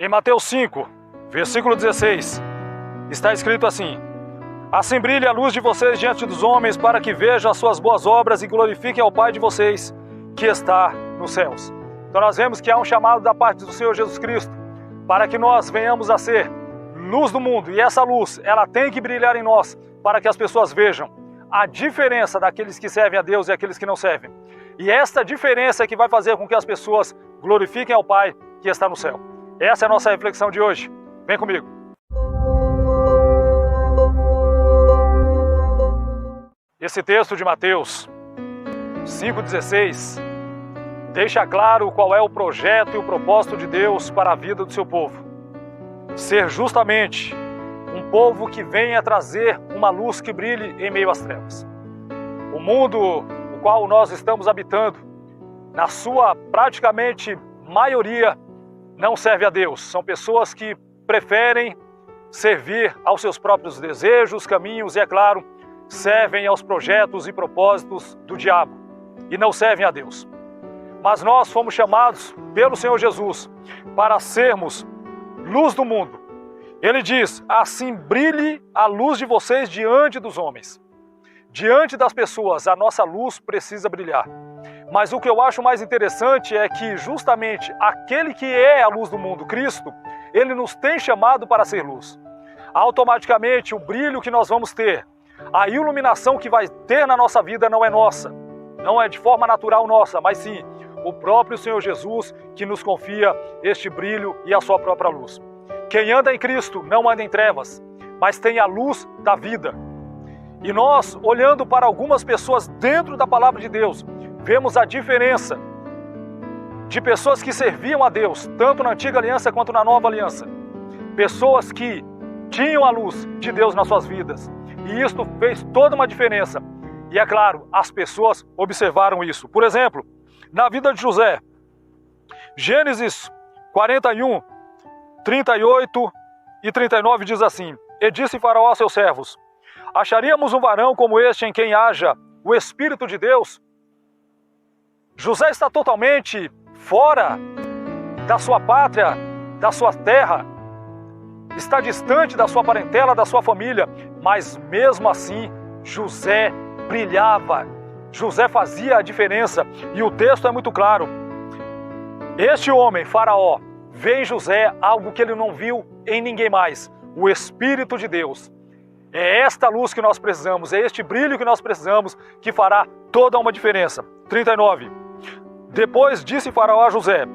Em Mateus 5, versículo 16, está escrito assim: assim brilhe a luz de vocês diante dos homens, para que vejam as suas boas obras e glorifiquem ao Pai de vocês, que está nos céus. Então nós vemos que há um chamado da parte do Senhor Jesus Cristo, para que nós venhamos a ser luz do mundo, e essa luz, ela tem que brilhar em nós, para que as pessoas vejam a diferença daqueles que servem a Deus e aqueles que não servem. E esta diferença é que vai fazer com que as pessoas glorifiquem ao Pai que está no céu. Essa é a nossa reflexão de hoje. Vem comigo. Esse texto de Mateus 5,16 deixa claro qual é o projeto e o propósito de Deus para a vida do seu povo. Ser justamente um povo que venha trazer uma luz que brilhe em meio às trevas. O mundo no qual nós estamos habitando, na sua praticamente maioria, não serve a Deus. São pessoas que preferem servir aos seus próprios desejos, caminhos e, é claro, servem aos projetos e propósitos do diabo e não servem a Deus. Mas nós fomos chamados pelo Senhor Jesus para sermos luz do mundo. Ele diz: assim brilhe a luz de vocês diante dos homens. Diante das pessoas, a nossa luz precisa brilhar. Mas o que eu acho mais interessante é que justamente aquele que é a luz do mundo, Cristo, ele nos tem chamado para ser luz. Automaticamente o brilho que nós vamos ter, a iluminação que vai ter na nossa vida não é nossa, não é de forma natural nossa, mas sim o próprio Senhor Jesus que nos confia este brilho e a sua própria luz. Quem anda em Cristo não anda em trevas, mas tem a luz da vida. E nós, olhando para algumas pessoas dentro da palavra de Deus, vemos a diferença de pessoas que serviam a Deus, tanto na antiga aliança quanto na nova aliança. Pessoas que tinham a luz de Deus nas suas vidas. E isto fez toda uma diferença. E é claro, as pessoas observaram isso. Por exemplo, na vida de José, Gênesis 41, 38 e 39 diz assim: e disse Faraó a seus servos: acharíamos um varão como este em quem haja o Espírito de Deus? José está totalmente fora da sua pátria, da sua terra, está distante da sua parentela, da sua família, mas mesmo assim José brilhava, José fazia a diferença. E o texto é muito claro: este homem, Faraó, vê em José algo que ele não viu em ninguém mais, o Espírito de Deus. É esta luz que nós precisamos, é este brilho que nós precisamos, que fará toda uma diferença. 39. Depois disse Faraó a José: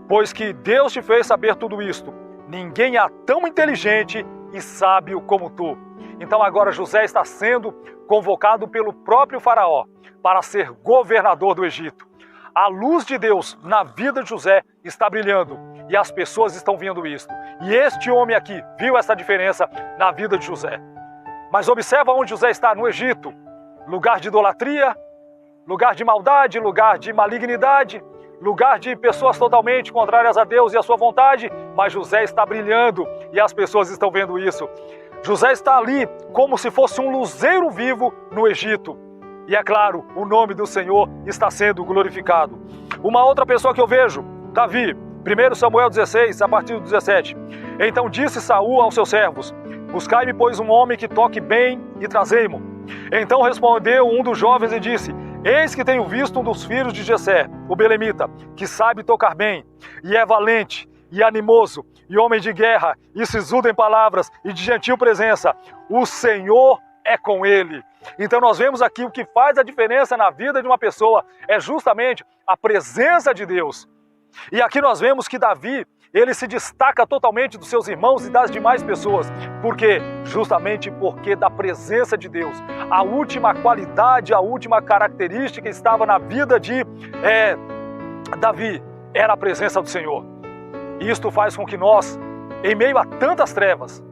pois que Deus te fez saber tudo isto, ninguém há tão inteligente e sábio como tu. Então agora José está sendo convocado pelo próprio Faraó para ser governador do Egito. A luz de Deus na vida de José está brilhando e as pessoas estão vendo isso. E este homem aqui viu essa diferença na vida de José. Mas observa onde José está: no Egito, lugar de idolatria, lugar de maldade, lugar de malignidade, lugar de pessoas totalmente contrárias a Deus e a sua vontade, mas José está brilhando e as pessoas estão vendo isso. José está ali como se fosse um luzeiro vivo no Egito. E é claro, o nome do Senhor está sendo glorificado. Uma outra pessoa que eu vejo, Davi, 1 Samuel 16, a partir do 17. Então disse Saul aos seus servos: buscai-me, pois, um homem que toque bem e trazei-mo. Então respondeu um dos jovens e disse: eis que tenho visto um dos filhos de Jessé, o belemita, que sabe tocar bem, e é valente, e animoso, e homem de guerra, e sisudo em palavras, e de gentil presença. O Senhor é com ele. Então nós vemos aqui o que faz a diferença na vida de uma pessoa é justamente a presença de Deus. E aqui nós vemos que Davi, ele se destaca totalmente dos seus irmãos e das demais pessoas. Por quê? Justamente porque da presença de Deus. A última qualidade, a última característica que estava na vida de Davi era a presença do Senhor. E isto faz com que nós, em meio a tantas trevas,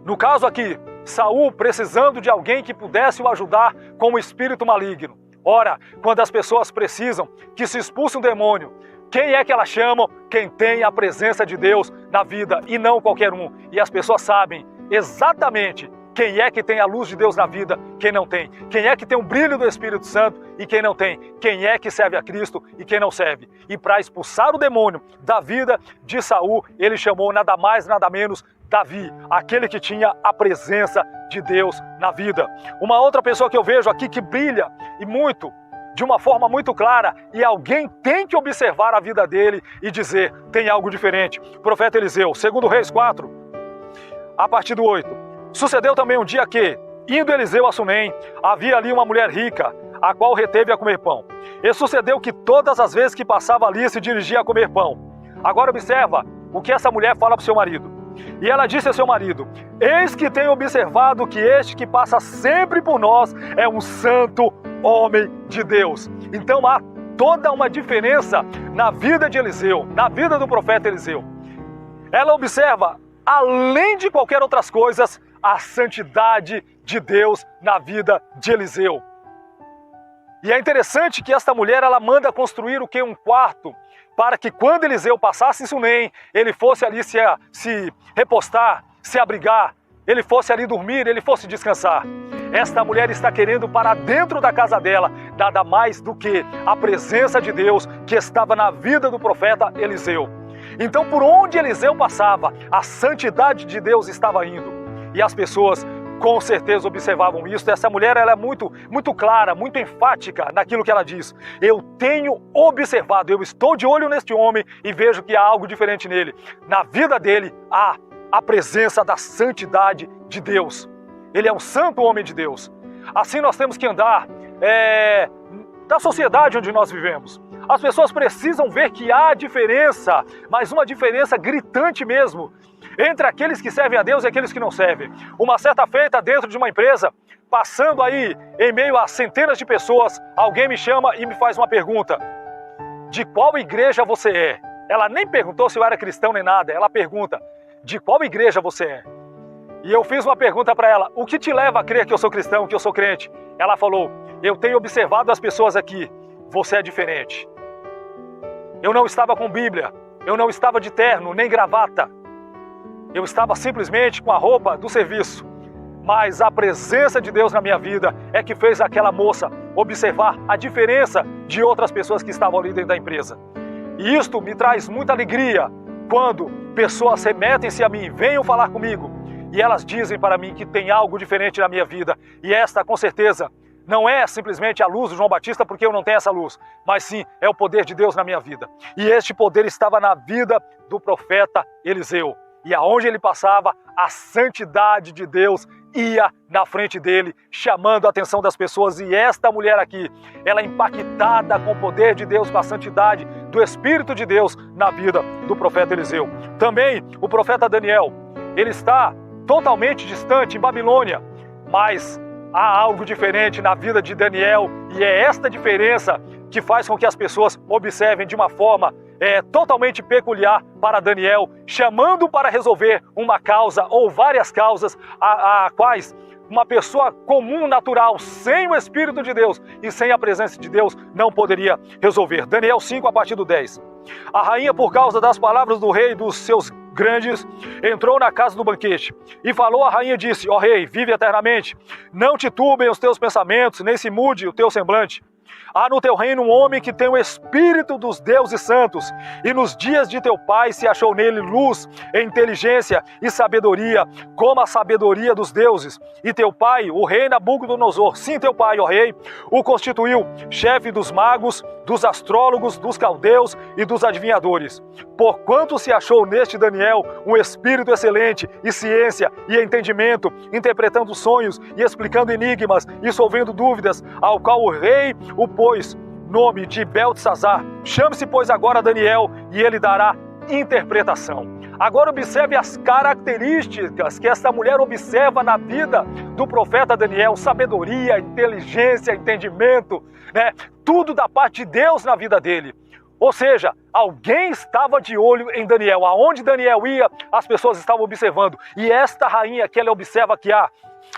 no caso aqui, Saul precisando de alguém que pudesse o ajudar com o espírito maligno. Ora, quando as pessoas precisam que se expulse um demônio, quem é que elas chamam? Quem tem a presença de Deus na vida e não qualquer um. E as pessoas sabem exatamente quem é que tem a luz de Deus na vida, quem não tem. Quem é que tem o brilho do Espírito Santo e quem não tem. Quem é que serve a Cristo e quem não serve. E para expulsar o demônio da vida de Saul, ele chamou nada mais, nada menos Davi, aquele que tinha a presença de Deus na vida. Uma outra pessoa que eu vejo aqui que brilha e muito, de uma forma muito clara, e alguém tem que observar a vida dele e dizer, tem algo diferente. O profeta Eliseu, 2 Reis 4, a partir do 8. Sucedeu também um dia que, indo Eliseu a Sunem, havia ali uma mulher rica, a qual reteve a comer pão. E sucedeu que todas as vezes que passava ali se dirigia a comer pão. Agora observa o que essa mulher fala para o seu marido. E ela disse ao seu marido, eis que tenho observado que este que passa sempre por nós é um santo homem de Deus. Então há toda uma diferença na vida de Eliseu, na vida do profeta Eliseu. Ela observa, além de qualquer outras coisas, a santidade de Deus na vida de Eliseu. E é interessante que esta mulher, ela manda construir o que? Um quarto, para que quando Eliseu passasse em Sunem, ele fosse ali se repostar, se abrigar, ele fosse ali dormir, ele fosse descansar. Esta mulher está querendo para dentro da casa dela, nada mais do que a presença de Deus que estava na vida do profeta Eliseu. Então, por onde Eliseu passava, a santidade de Deus estava indo. E as pessoas com certeza observavam isso. Essa mulher, ela é muito clara, muito enfática naquilo que ela diz. Eu tenho observado, eu estou de olho neste homem e vejo que há algo diferente nele. Na vida dele há a presença da santidade de Deus. Ele é um santo homem de Deus. Assim nós temos que andar na sociedade onde nós vivemos. As pessoas precisam ver que há diferença, mas uma diferença gritante mesmo, entre aqueles que servem a Deus e aqueles que não servem. Uma certa feita, dentro de uma empresa, passando aí em meio a centenas de pessoas, alguém me chama e me faz uma pergunta. De qual igreja você é? Ela nem perguntou se eu era cristão nem nada, ela pergunta, de qual igreja você é? E eu fiz uma pergunta para ela, o que te leva a crer que eu sou cristão, que eu sou crente? Ela falou, eu tenho observado as pessoas aqui, você é diferente. Eu não estava com Bíblia, eu não estava de terno, nem gravata. Eu estava simplesmente com a roupa do serviço. Mas a presença de Deus na minha vida é que fez aquela moça observar a diferença de outras pessoas que estavam ali dentro da empresa. E isto me traz muita alegria quando pessoas remetem-se a mim, venham falar comigo, e elas dizem para mim que tem algo diferente na minha vida. E esta, com certeza, não é simplesmente a luz do João Batista, porque eu não tenho essa luz, mas sim é o poder de Deus na minha vida. E este poder estava na vida do profeta Eliseu. E aonde ele passava, a santidade de Deus ia na frente dele, chamando a atenção das pessoas. E esta mulher aqui, ela é impactada com o poder de Deus, com a santidade do Espírito de Deus na vida do profeta Eliseu. Também o profeta Daniel, ele está totalmente distante em Babilônia, mas há algo diferente na vida de Daniel, e é esta diferença que faz com que as pessoas observem de uma forma totalmente peculiar para Daniel, chamando para resolver uma causa ou várias causas a quais uma pessoa comum, natural, sem o Espírito de Deus e sem a presença de Deus não poderia resolver. Daniel 5, a partir do 10. A rainha, por causa das palavras do rei e dos seus grandes, entrou na casa do banquete e falou à rainha, disse, ó rei, vive eternamente, não te turbem os teus pensamentos, nem se mude o teu semblante. Há no teu reino um homem que tem o espírito dos deuses santos, e nos dias de teu pai se achou nele luz, inteligência e sabedoria, como a sabedoria dos deuses. E teu pai, o rei Nabucodonosor, sim, teu pai, ó rei, o constituiu chefe dos magos, dos astrólogos, dos caldeus e dos adivinhadores. Porquanto se achou neste Daniel um espírito excelente, e ciência e entendimento, interpretando sonhos e explicando enigmas e solvendo dúvidas, ao qual o rei o pôs nome de Beltesazar. Chame-se, pois, agora Daniel, e ele dará interpretação. Agora observe as características que esta mulher observa na vida do profeta Daniel: sabedoria, inteligência, entendimento, tudo da parte de Deus na vida dele. Ou seja, alguém estava de olho em Daniel. Aonde Daniel ia, as pessoas estavam observando. E esta rainha que ela observa que há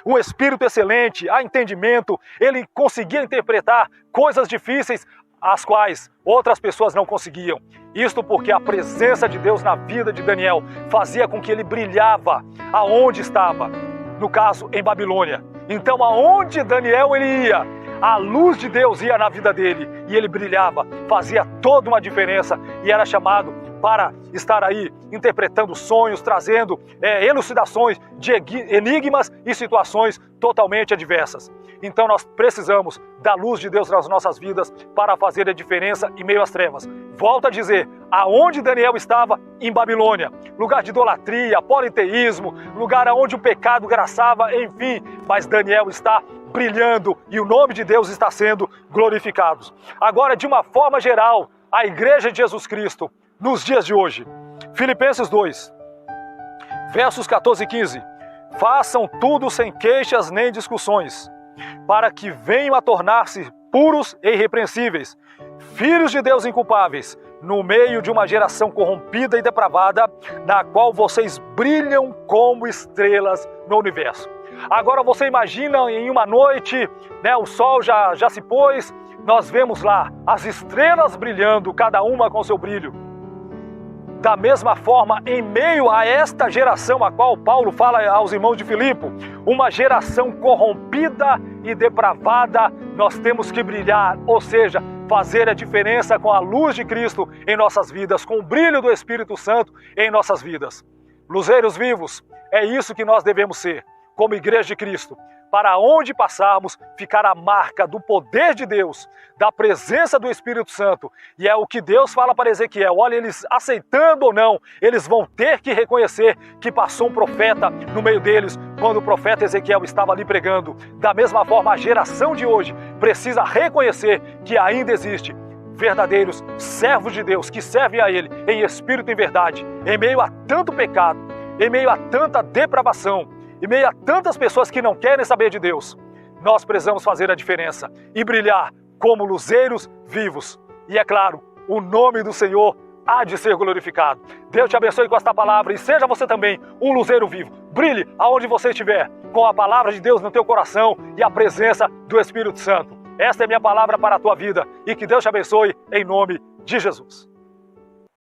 um espírito excelente, há entendimento, ele conseguia interpretar coisas difíceis, as quais outras pessoas não conseguiam. Isto porque a presença de Deus na vida de Daniel fazia com que ele brilhava aonde estava. no caso, em Babilônia. Então, aonde Daniel ele ia, a luz de Deus ia na vida dele e ele brilhava, fazia toda uma diferença e era chamado para estar aí interpretando sonhos, trazendo elucidações de enigmas e situações totalmente adversas. Então nós precisamos da luz de Deus nas nossas vidas para fazer a diferença em meio às trevas. Volto a dizer, aonde Daniel estava? Em Babilônia, lugar de idolatria, politeísmo, lugar onde o pecado graçava, enfim, mas Daniel está brilhando e o nome de Deus está sendo glorificado. Agora, de uma forma geral, a Igreja de Jesus Cristo, nos dias de hoje, Filipenses 2, versos 14 e 15, façam tudo sem queixas nem discussões, para que venham a tornar-se puros e irrepreensíveis, filhos de Deus inculpáveis, no meio de uma geração corrompida e depravada, na qual vocês brilham como estrelas no universo. Agora você imagina em uma noite, o sol já se pôs, nós vemos lá as estrelas brilhando, cada uma com seu brilho. Da mesma forma, em meio a esta geração a qual Paulo fala aos irmãos de Filipe, uma geração corrompida e depravada, nós temos que brilhar, ou seja, fazer a diferença com a luz de Cristo em nossas vidas, com o brilho do Espírito Santo em nossas vidas. Luzeiros vivos, é isso que nós devemos ser, como Igreja de Cristo. Para onde passarmos, ficar a marca do poder de Deus, da presença do Espírito Santo. E é o que Deus fala para Ezequiel. Olha, eles aceitando ou não, eles vão ter que reconhecer que passou um profeta no meio deles, quando o profeta Ezequiel estava ali pregando. Da mesma forma, a geração de hoje precisa reconhecer que ainda existe verdadeiros servos de Deus, que servem a Ele em espírito e em verdade, em meio a tanto pecado, em meio a tanta depravação, em meio a tantas pessoas que não querem saber de Deus. Nós precisamos fazer a diferença e brilhar como luzeiros vivos. E é claro, o nome do Senhor há de ser glorificado. Deus te abençoe com esta palavra e seja você também um luzeiro vivo. Brilhe aonde você estiver, com a palavra de Deus no teu coração e a presença do Espírito Santo. Esta é minha palavra para a tua vida e que Deus te abençoe em nome de Jesus.